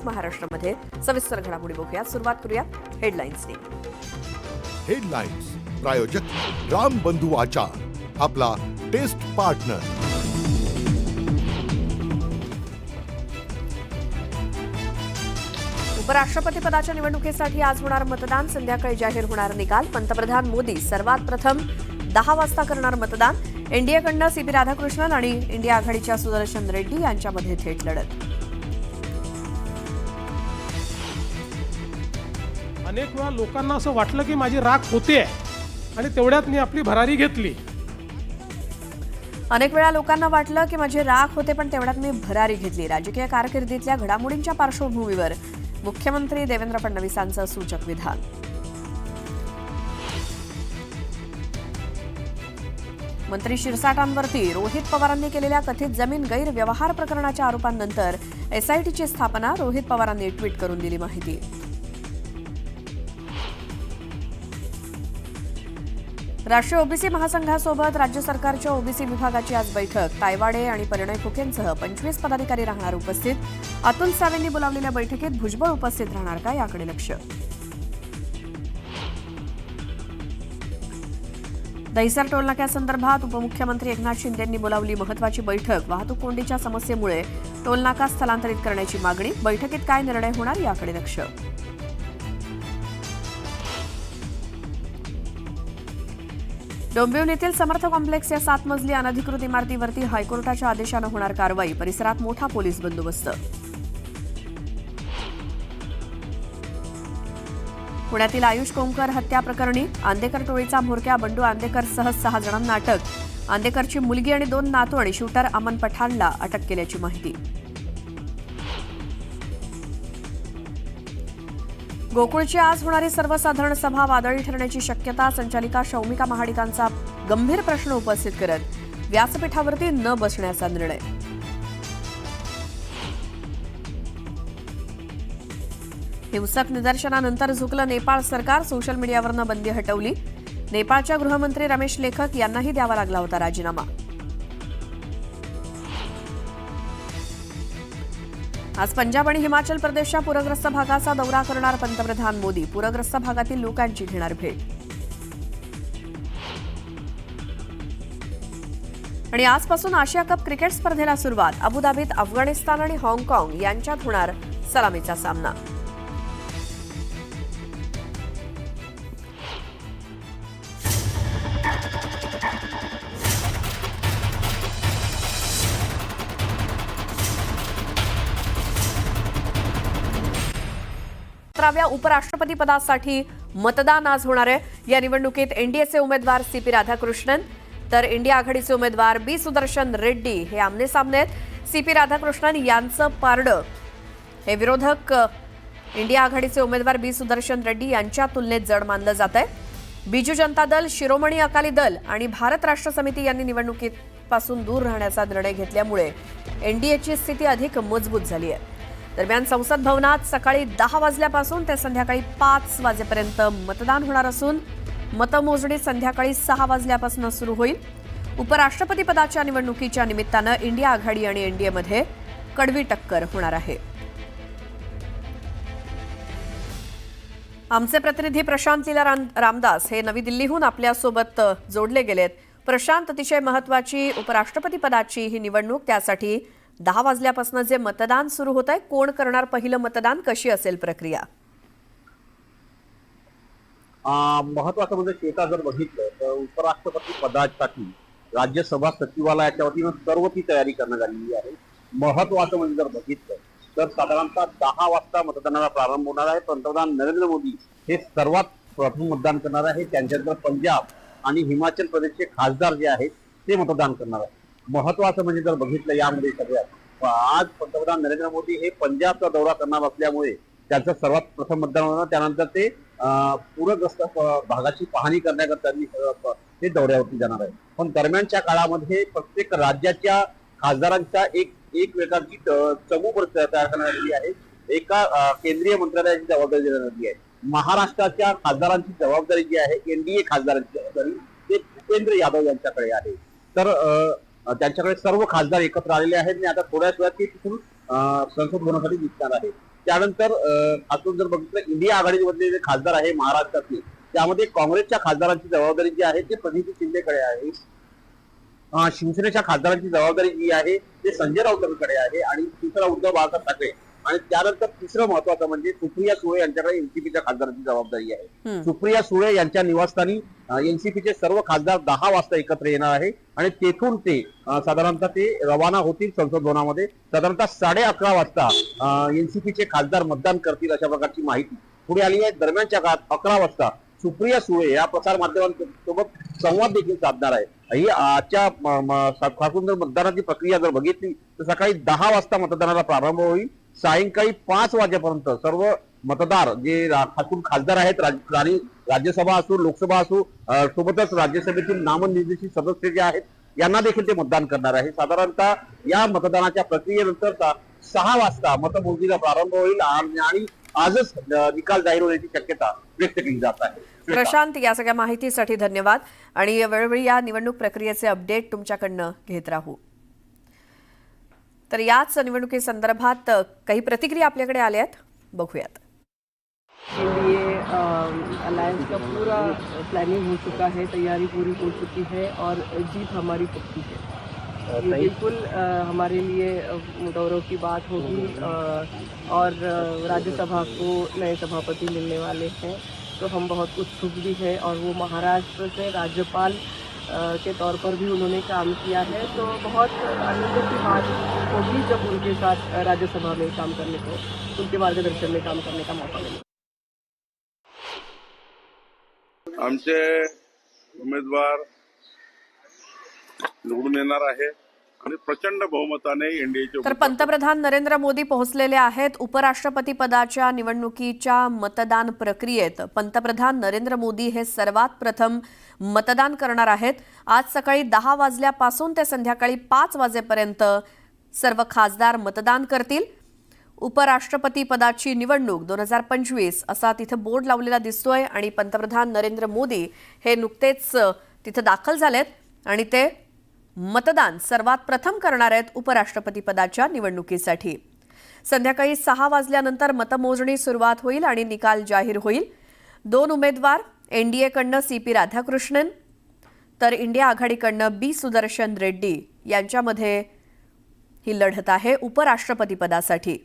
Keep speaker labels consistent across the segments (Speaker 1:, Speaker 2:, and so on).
Speaker 1: आहेत महाराष्ट्रामध्ये. सविस्तर घडामोडी बघूया. सुरुवात करूया हेडलाईन्सनी.
Speaker 2: हेडलाईन्स प्रायोजक राम बंधू आचार, आपला टेस्ट पार्टनर.
Speaker 1: उपराष्ट्रपती पदाच्या निवडणुकीसाठी आज होणार मतदान. संध्याकाळी जाहीर होणार निकाल. पंतप्रधान मोदी सर्वात प्रथम 10 वाजता करणार मतदान. एनडीएकडनं सीपी राधाकृष्णन आणि इंडिया आघाडीच्या सुदर्शन रेड्डी यांच्यामध्ये थेट लढत.
Speaker 3: अनेक वेळा लोकांना असं वाटलं की माझी राख होते आणि तेवढ्यात मी आपली भरारी घेतली.
Speaker 1: अनेक वेळा लोकांना वाटलं की माझी राख होते, पण तेवढ्यात मी भरारी घेतली. राजकीय कारकिर्दीतल्या घडामोडींच्या पार्श्वभूमीवर मुख्यमंत्री देवेंद्र फडणवीसांचं सूचक विधान. मंत्री शिरसाटांवरती रोहित पवारांनी केलेल्या कथित जमीन गैरव्यवहार प्रकरणाच्या आरोपांनंतर एसआयटीची स्थापना. रोहित पवारांनी ट्विट करून दिली माहिती. राष्ट्रीय ओबीसी महासंघासोबत राज्य सरकारच्या ओबीसी विभागाची आज बैठक. तायवाडे आणि परिणय फुकेंसह 25 पदाधिकारी राहणार उपस्थित. अतुल सावेंनी बोलावलेल्या बैठकीत भुजबळ उपस्थित राहणार का, याकडे लक्ष. दहिसर टोलनाक्यासंदर्भात उपमुख्यमंत्री एकनाथ शिंदेंनी बोलावली महत्वाची बैठक. वाहतूक कोंडीच्या समस्येमुळे टोलनाका स्थलांतरित करण्याची मागणी. बैठकीत काय निर्णय होणार, याकडे लक्ष. डोंबिवलीतील समर्थ कॉम्प्लेक्स या 7 मजली अनधिकृत इमारतीवरती हायकोर्टाच्या आदेशानं होणार कारवाई. परिसरात मोठा पोलीस बंदोबस्त. पुण्यातील आयुष कोमकर हत्या प्रकरणी आंदेकर टोळीचा म्होरक्या बंडू आंदेकरसह 6 जणांना अटक. आंदेकरची मुलगी आणि 2 नातू आणि शूटर अमन पठाणला अटक केल्याची माहिती. गोकुळची आज होणारी सर्वसाधारण सभा वादळी ठरण्याची शक्यता. संचालिका शौमिका महाडिकांचा गंभीर प्रश्न उपस्थित करत व्यासपीठावरती न बसण्याचा निर्णय. हिंसक निदर्शनानंतर झुकलं नेपाळ सरकार. सोशल मीडियावरनं बंदी हटवली. नेपाळच्या गृहमंत्री रमेश लेखक यांनाही द्यावा लागला होता राजीनामा. आज पंजाब आणि हिमाचल प्रदेशच्या पूरग्रस्त भागाचा दौरा करणार पंतप्रधान मोदी. पूरग्रस्त भागातील लोकांची घेणार भेट. आणि आजपासून आशिया कप क्रिकेट स्पर्धेला सुरुवात. अबुधाबीत अफगाणिस्तान आणि हाँगकाँग यांच्यात होणार सलामीचा सामना. उपराष्ट्रपती पदासाठी मतदान आज होणार आहे. या निवडणुकीत एनडीएचे उमेदवार सीपी राधाकृष्णन तर इंडिया आघाडीचे उमेदवार बी सुदर्शन रेड्डी हे आमने सामने आहेत. सीपी राधाकृष्णन यांचं पारडं हे विरोधक इंडिया आघाडीचे उमेदवार बी सुदर्शन रेड्डी यांच्या तुलनेत जड मानलं जात आहे. बिजू जनता दल, शिरोमणी अकाली दल आणि भारत राष्ट्र समिती यांनी निवडणुकीपासून दूर राहण्याचा निर्णय घेतल्यामुळे एनडीएची स्थिती अधिक मजबूत झाली आहे. दरम्यान संसद भवनात सकाळी 10 वाजल्यापासून ते संध्याकाळी 5 वाजेपर्यंत मतदान होणार असून मतमोजणी संध्याकाळी 6 वाजल्यापासून सुरू होईल. उपराष्ट्रपती पदाच्या निवडणुकीच्या निमित्तानं इंडिया आघाडी आणि एनडीएमध्ये कडवी टक्कर होणार आहे. आमचे प्रतिनिधी प्रशांत लीला रामदास हे नवी दिल्लीहून आपल्यासोबत जोडले गेलेत. प्रशांत, अतिशय महत्वाची उपराष्ट्रपती पदाची ही निवडणूक, त्यासाठी 10 वाजल्यापासून जे मतदान सुरू होत आहे, कोण करणार पहिलं मतदान, कशी असेल प्रक्रिया?
Speaker 4: महत्वाचं म्हणजे श्वेता, जर बघितलं तर उपराष्ट्रपती पदासाठी राज्यसभा सचिवालयाच्या वतीनं सर्व ती तयारी करण्यात आलेली आहे. महत्वाचं म्हणजे जर बघितलं तर साधारणतः 10 वाजता मतदानाला प्रारंभ होणार आहे. पंतप्रधान नरेंद्र मोदी हे सर्वात प्रथम मतदान करणार आहे. त्यांच्यानंतर पंजाब आणि हिमाचल प्रदेशचे खासदार जे आहेत ते मतदान करणार आहेत. महत्वाचं म्हणजे जर बघितलं यामध्ये सगळ्यात आज पंतप्रधान नरेंद्र मोदी हे पंजाबचा दौरा करणार असल्यामुळे त्यांचं सर्वात प्रथम मतदान होणार. त्यानंतर ते पूरग्रस्त भागाची पाहणी करण्याकरता ते दौऱ्यावरती जाणार आहे. पण दरम्यानच्या काळामध्ये प्रत्येक राज्याच्या खासदारांच्या एक प्रकारची चमू तयार करण्यात आलेली आहे. एका केंद्रीय मंत्रालयाची जबाबदारी देण्यात आली आहे. महाराष्ट्राच्या खासदारांची जबाबदारी जी आहे, एनडीए खासदारांची जबाबदारी ते भूपेंद्र यादव यांच्याकडे आहे. तर त्यांच्याकडे सर्व खासदार एकत्र आलेले आहेत आणि आता थोड्याच वेळात ते तिथून संसद भवनासाठी निघणार आहे. त्यानंतर आपण जर बघितलं इंडिया आघाडीमधले जे खासदार आहे महाराष्ट्रातले, त्यामध्ये काँग्रेसच्या खासदारांची जबाबदारी जी आहे ती प्रणिती शिंदेकडे आहे. शिवसेनेच्या खासदारांची जबाबदारी जी आहे ते संजय राऊतांकडे आहे आणि तिसरा उद्धव बाळासाहेब ठाकरे. आणि त्यानंतर तिसरं महत्वाचं म्हणजे सुप्रिया सुळे यांच्याकडे एनसीपीच्या खासदारांची जबाबदारी आहे. सुप्रिया सुळे यांच्या निवासस्थानी एनसीपीचे सर्व खासदार 10 वाजता एकत्र येणार आहे आणि तेथून ते साधारणतः ते रवाना होतील संसद भवनामध्ये. साधारणतः 11:30 वाजता एनसीपीचे खासदार मतदान करतील अशा प्रकारची माहिती पुढे आली आहे. दरम्यानच्या काळात 11 वाजता सुप्रिया सुळे या प्रसार माध्यमांसोबत संवाद देखील साधणार आहे. ही आजच्या खासून जर मतदानाची प्रक्रिया जर बघितली तर सकाळी 10 वाजता मतदानाला प्रारंभ होईल. सायंकाळी 5 वाजेपर्यंत सर्व मतदार जे खासून खासदार आहेत, राज्यसभा असो लोकसभा असो, सोबतच राज्यसभेतील नामनिर्देशित सदस्य जे आहेत यांना देखील ते मतदान करणार आहे. साधारणतः या मतदानाच्या प्रक्रियेनंतर 6 वाजता मतमोजणीला प्रारंभ होईल आणि आजच निकाल जाहीर होण्याची शक्यता व्यक्त केली जात आहे.
Speaker 1: प्रशांत, या सगळ्या माहितीसाठी धन्यवाद आणि वेळोवेळी या निवडणूक प्रक्रियेचे अपडेट तुमच्याकडनं घेत राहू. तर याच निवडणुकीसंदर्भात काही प्रतिक्रिया आपल्याकडे आल्यात, बघूयात.
Speaker 5: के लिए अलायंस का पूरा प्लानिंग हो चुका है, तैयारी पूरी हो चुकी है और जीत हमारी पक्की है. ये बिल्कुल हमारे लिए गौरव की बात होगी और राज्यसभा को नए सभापति मिलने वाले हैं तो हम बहुत उत्सुक भी हैं. और वो महाराष्ट्र से राज्यपाल के तौर पर भी उन्होंने काम किया है तो बहुत आनंद की बात होगी जब उनके साथ राज्यसभा में काम करने को, उनके मार्गदर्शन में काम करने का मौका मिले.
Speaker 6: आमचे उमेदवार निवडून येणार आहे आणि प्रचंड बहुमताने एनडीएचे.
Speaker 1: तर पंतप्रधान नरेंद्र मोदी पोहोचलेले आहेत. उपराष्ट्रपती पदाच्या निवडणुकीच्या मतदान प्रक्रियेत पंतप्रधान नरेंद्र मोदी हे सर्वात प्रथम मतदान करणार आहेत. आज सकाळी 10 वाजल्यापासून ते संध्याकाळी 5 वाजेपर्यंत सर्व खासदार मतदान करतील. उपराष्ट्रपती पदाची निवडणूक 2025 असा तिथे बोर्ड लावलेला दिसतोय आणि पंतप्रधान नरेंद्र मोदी हे नुकतेच तिथे दाखल झालेत आणि ते मतदान सर्वात प्रथम करणार आहेत उपराष्ट्रपती पदाच्या निवडणुकीसाठी. संध्याकाळी 6 वाजल्यानंतर मतमोजणी सुरुवात होईल आणि निकाल जाहीर होईल. 2 उमेदवार एनडीएकडनं CP राधाकृष्णन तर इंडिया आघाडीकडनं B सुदर्शन रेड्डी यांच्यामध्ये ही लढत आहे उपराष्ट्रपती पदासाठी.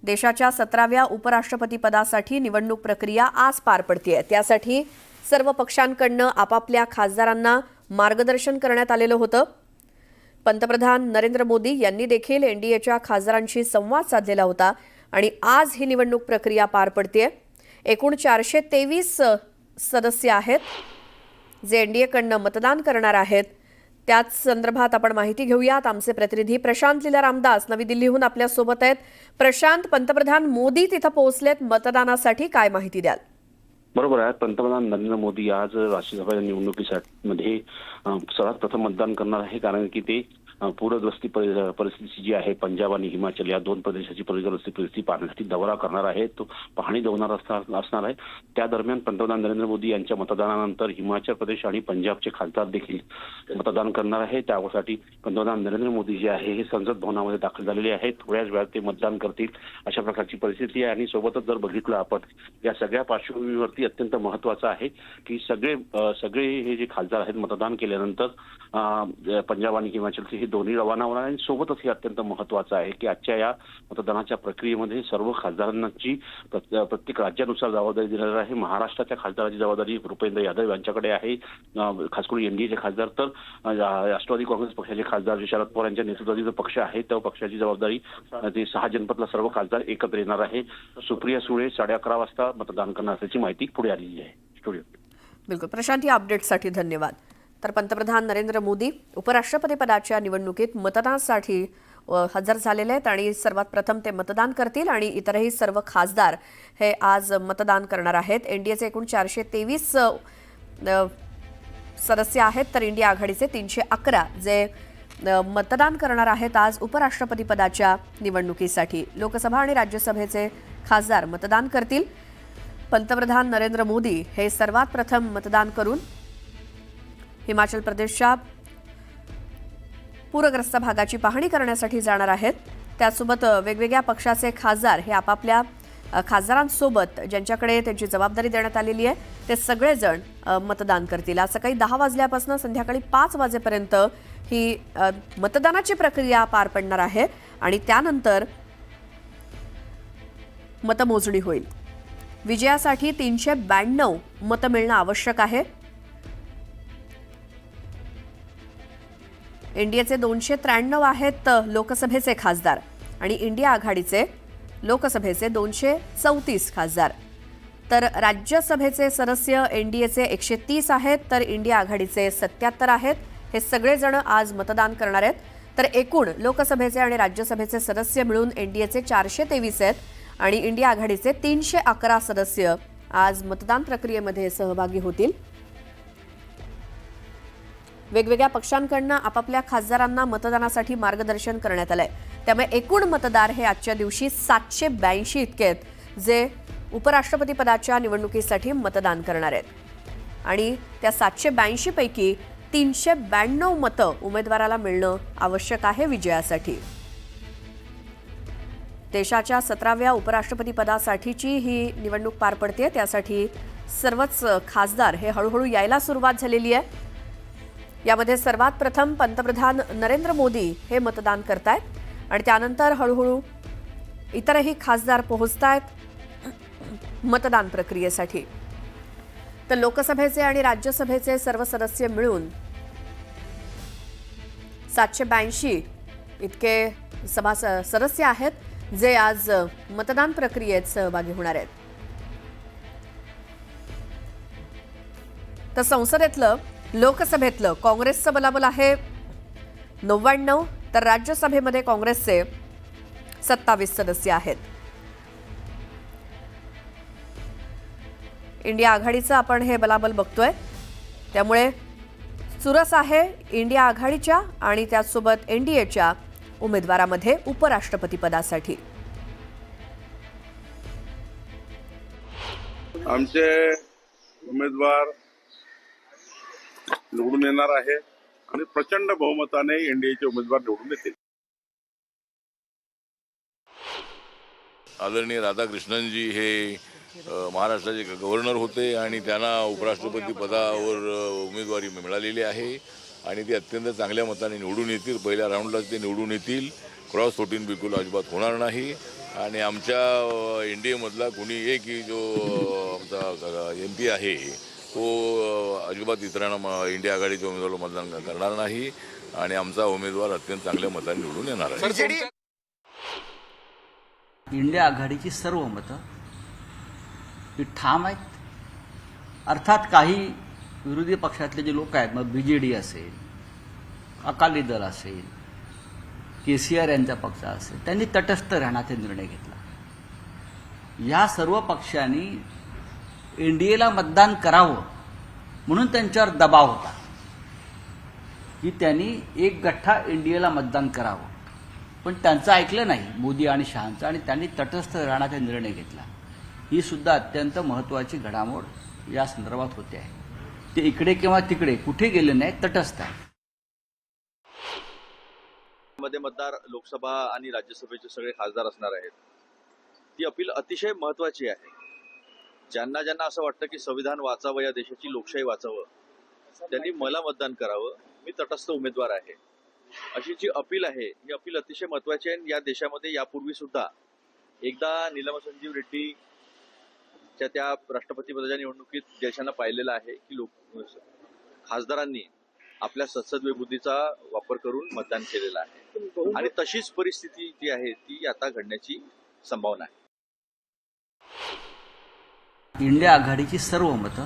Speaker 1: देशाच्या 17व्या उपराष्ट्रपती पदासाठी निवडणूक प्रक्रिया आज पार पडतेय. त्यासाठी सर्व पक्षांकडनं आपापल्या खासदारांना मार्गदर्शन करण्यात आलेलं होतं. पंतप्रधान नरेंद्र मोदी यांनी देखील एनडीएच्या खासदारांशी संवाद साधलेला होता आणि आज ही निवडणूक प्रक्रिया पार पडतेय. एकूण 423 सदस्य आहेत जे एनडीएकडनं मतदान करणार आहेत. त्याच संदर्भात आपण माहिती घेऊयात. आमचे प्रतिनिधी प्रशांत लीला रामदास नवी दिल्लीहून आपल्या सोबत आहेत. प्रशांत, पंतप्रधान मोदी तिथं पोहोचलेत मतदानासाठी, काय माहिती द्याल?
Speaker 7: बरोबर आहे. पंतप्रधान नरेंद्र मोदी आज राष्ट्रसभा निवडणुकीमध्ये सर्वात प्रथम मतदान करणार आहे, कारण की ते पूरग्रस्ती परिस्थिती जी आहे पंजाब आणि हिमाचल या 2 प्रदेशाची पूरग्रस्ती परिस्थिती पाहण्यासाठी दौरा करणार आहे. तो पाहणी दौरा असणार आहे. त्या दरम्यान पंतप्रधान नरेंद्र मोदी यांच्या मतदानानंतर हिमाचल प्रदेश आणि पंजाबचे खासदार देखील मतदान करणार आहे. त्यासाठी पंतप्रधान नरेंद्र मोदी जे आहे हे संसद भवनामध्ये दाखल झालेले आहेत. थोड्याच वेळात ते मतदान करतील अशा प्रकारची परिस्थिती आहे. आणि सोबतच जर बघितलं आपण या सगळ्या पार्श्वभूमीवरती अत्यंत महत्वाचं आहे की सगळे हे जे खासदार आहेत मतदान केल्यानंतर पंजाब आणि हिमाचलचे हे दोन्ही रवाना होणार. आणि सोबतच हे अत्यंत महत्वाचं आहे की आजच्या या मतदानाच्या प्रक्रियेमध्ये सर्व खासदारांची प्रत्येक राज्यानुसार जबाबदारी देणार आहे. महाराष्ट्राच्या खासदाराची जबाबदारी भूपेंद्र यादव यांच्याकडे आहे, खास करून एनडीएचे खासदार. तर राष्ट्रवादी काँग्रेस पक्षाचे खासदार जे शरद पवार यांच्या नेतृत्वातील जो पक्ष आहे त्या पक्षाची जबाबदारी ते 6 जनपदला सर्व खासदार एकत्र येणार आहे. सुप्रिया सुळे 11:30 वाजता मतदान करणार असल्याची माहिती पुढे आलेली आहे. स्टुडिओ.
Speaker 1: बिलकुल प्रशांत, या अपडेटसाठी धन्यवाद. तर पंतप्रधान नरेंद्र मोदी उपराष्ट्रपती पदाच्या निवडणुकीत मतदानासाठी हजर झालेले आहेत आणि सर्वात प्रथम ते मतदान करतील आणि इतरही सर्व खासदार हे आज मतदान करणार आहेत. एनडीएचे एकूण 423 सदस्य आहेत तर इंडिया आघाडीचे 311 जे मतदान करणार आहेत आज उपराष्ट्रपती पदाच्या निवडणुकीसाठी. लोकसभा आणि राज्यसभेचे खासदार मतदान करतील. पंतप्रधान नरेंद्र मोदी हे सर्वात प्रथम मतदान करून हिमाचल प्रदेशच्या पूरग्रस्त भागाची पाहणी करण्यासाठी जाणार आहेत. त्यासोबत वेगवेगळ्या पक्षाचे खासदार हे आपापल्या खासदारांसोबत ज्यांच्याकडे त्यांची जबाबदारी देण्यात आलेली आहे ते सगळेजण मतदान करतील। आज सकाळी 10 वाजल्यापासून संध्याकाळी 5 वाजेपर्यंत ही मतदानाची प्रक्रिया पार पडणार आहे आणि त्यानंतर मतमोजणी होईल। विजयासाठी 392 मतं मिळणं आवश्यक आहे। एनडीएचे 293 आहेत लोकसभेचे खासदार आणि इंडिया आघाडीचे लोकसभेचे 234 खासदार, तर राज्यसभेचे सदस्य एनडीएचे 130 आहेत तर इंडिया आघाडीचे 77 आहेत। हे सगळेजण आज मतदान करणार आहेत, तर एकूण लोकसभेचे आणि राज्यसभेचे सदस्य मिळून एनडीएचे 423 आहेत आणि इंडिया आघाडीचे 311 सदस्य आज मतदान प्रक्रियेमध्ये सहभागी होतील। वेगवेगळ्या पक्षांकडून आपापल्या खासदारांना मतदानासाठी मार्गदर्शन करण्यात आलंय, त्यामुळे एकूण मतदार हे आजच्या दिवशी 782 इतके आहेत जे उपराष्ट्रपती पदाच्या निवडणुकीसाठी मतदान करणार आहेत आणि त्या 782 पैकी 392 मतं उमेदवाराला मिळणं आवश्यक आहे विजयासाठी। देशाच्या 17व्या उपराष्ट्रपती पदासाठीची ही निवडणूक पार पडते, त्यासाठी सर्वच खासदार हे हळूहळू यायला सुरुवात झालेली आहे। यामध्ये सर्वात प्रथम पंतप्रधान नरेंद्र मोदी हे मतदान करतायत आणि त्यानंतर हळूहळू इतरही खासदार पोहोचतायत मतदान प्रक्रियेसाठी। तर लोकसभेचे आणि राज्यसभेचे सर्व सदस्य मिळून 782 इतके सदस्य आहेत जे आज मतदान प्रक्रियेत सहभागी होणार आहेत। तर संसदेतलं लोकसभेतलं काँग्रेसचं बलाबल आहे 99, तर राज्यसभेमध्ये काँग्रेसचे 27 सदस्य आहेत। इंडिया आघाडीचं आपण हे बलाबल बघतोय, त्यामुळे चुरस आहे इंडिया आघाडीच्या आणि त्याचसोबत एनडीएच्या उमेदवारामध्ये उपराष्ट्रपती पदासाठी।
Speaker 6: आमचे उमेदवार निवडून येणार आहे आणि प्रचंड बहुमताने एनडीएचे उमेदवार निवडून येतील।
Speaker 8: आदरणीय राधाकृष्णनजी हे महाराष्ट्राचे गव्हर्नर होते आणि त्यांना उपराष्ट्रपती पदावर उमेदवारी मिळालेली आहे आणि ते अत्यंत चांगल्या मताने निवडून येतील। पहिल्या राऊंडलाच ते निवडून येतील, क्रॉस वोटिंग बिलकुल अजिबात होणार नाही आणि आमच्या एनडीएमधला कुणी एकही जो आमचा MP आहे तो अजिबात इतरांना इंडिया आघाडीच्या उमेदवाराला मतदान करणार नाही आणि आमचा उमेदवार अत्यंत चांगल्या मताने निवडून येणार आहे।
Speaker 9: इंडिया आघाडीची सर्व मतं ही ठाम आहेत। अर्थात काही विरोधी पक्षातले जे लोक आहेत, मग BJD असेल, अकाली दल असेल, KCR यांचा पक्ष असेल, त्यांनी तटस्थ राहण्याचा निर्णय घेतला। या सर्व पक्षांनी एनडीएला मतदान करावं म्हणून त्यांच्यावर दबाव होता की त्यांनी एक गठ्ठा एनडीएला मतदान करावं, पण त्यांचं ऐकलं नाही मोदी आणि शहांचं आणि त्यांनी तटस्थ राहण्याचा निर्णय घेतला। ही सुद्धा अत्यंत महत्त्वाची घडामोड या संदर्भात होते आहे। ते इकडे किंवा तिकडे कुठे गेले नाही, तटस्थ आहे।
Speaker 10: मध्ये मतदार लोकसभा आणि राज्यसभेचे सगळे खासदार असणार आहेत। ती अपील अतिशय महत्त्वाची आहे। ज्यांना ज्यांना असं वाटतं की संविधान वाचावं, या देशाची लोकशाही वाचावं, त्यांनी मला मतदान करावं, मी तटस्थ उमेदवार आहे, अशी जी अपील आहे ही अपील अतिशय महत्त्वाची आहे। या देशामध्ये यापूर्वी सुद्धा एकदा नीलम संजीव रेड्डी त्या राष्ट्रपती पदाच्या निवडणुकीत देशानं पाहिलेलं आहे की खासदारांनी आपल्या सत्सद्वय बुद्धीचा वापर करून मतदान केलेलं आहे आणि तशीच परिस्थिती जी आहे ती आता घडण्याची संभावना आहे।
Speaker 9: इंडिया आघाडीची सर्व मतं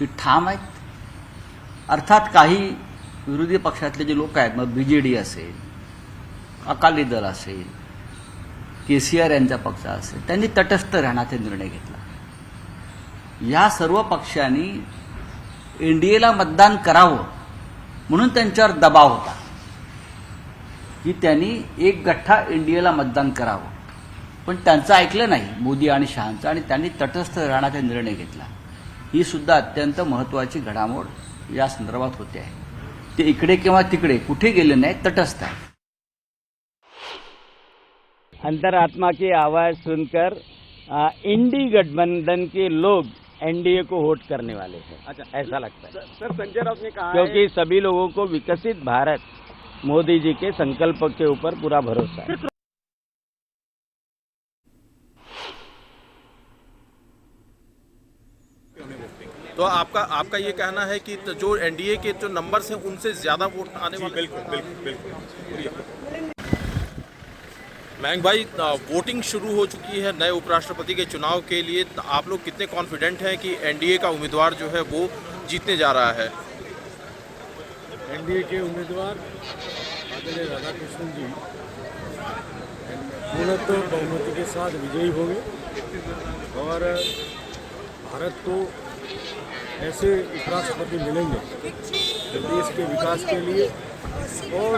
Speaker 9: ही ठाम आहेत। अर्थात काही विरोधी पक्षातले जे लोक आहेत, मग BJD असेल, अकाली दल असेल, KCR यांचा पक्ष असेल, त्यांनी तटस्थ राहण्याचा निर्णय घेतला। या सर्व पक्षांनी एनडीएला मतदान करावं म्हणून त्यांच्यावर दबाव होता की त्यांनी एक गठ्ठा एनडीएला मतदान करावं, पण त्यांचं ऐकलं नाही मोदी आणि शहांचं आणि त्यांनी तटस्थ राहण्याचा निर्णय घेतला। ही सुद्धा अत्यंत महत्त्वाची घडामोड या संदर्भात होते आहे। ते इकडे किंवा तिकडे कुठे गेले नाही, तटस्थ आहे।
Speaker 11: अंतरात्मा की आवाज़ सुनकर इंडी गठबंधन के लोग एनडीए को वोट करने वाले हैं।
Speaker 12: अच्छा,
Speaker 11: ऐसा लगता है
Speaker 12: सर संजय राउत ने कहा
Speaker 11: क्योंकि सभी लोगों को विकसित भारत मोदी जी के संकल्प के ऊपर पूरा भरोसा है।
Speaker 12: तो आपका ये कहना है कि जो एनडीए के जो नंबर्स हैं उनसे ज्यादा वोट आने वाले। बिल्कुल। मयंक भाई, वोटिंग शुरू हो चुकी है नए उपराष्ट्रपति के चुनाव के लिए। आप लोग कितने कॉन्फिडेंट हैं कि एनडीए का उम्मीदवार जो है वो जीतने जा रहा है?
Speaker 13: एनडीए के उम्मीदवार आदरणीय राधाकृष्णन जी पूर्णतः बहुमति के साथ विजयी होंगे और भारत को ऐसे उपराष्ट्रपति मिलेंगे जो देश के विकास के लिए और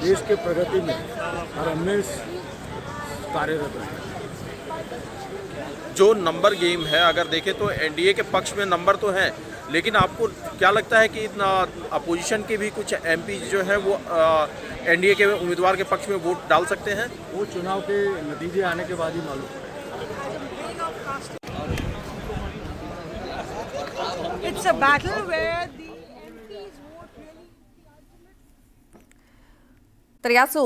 Speaker 13: देश के प्रगति में हर हमेशा कार्यरत रहे।
Speaker 12: जो नंबर गेम है, अगर देखें तो एनडीए के पक्ष में नंबर तो हैं, लेकिन आपको क्या लगता है कि अपोजिशन के भी कुछ एमपी जो है वो एनडीए के उम्मीदवार के पक्ष में वोट डाल सकते हैं?
Speaker 13: वो चुनाव के नतीजे आने के बाद ही मालूम।
Speaker 14: It's a battle where the MPs vote really.
Speaker 1: तर याच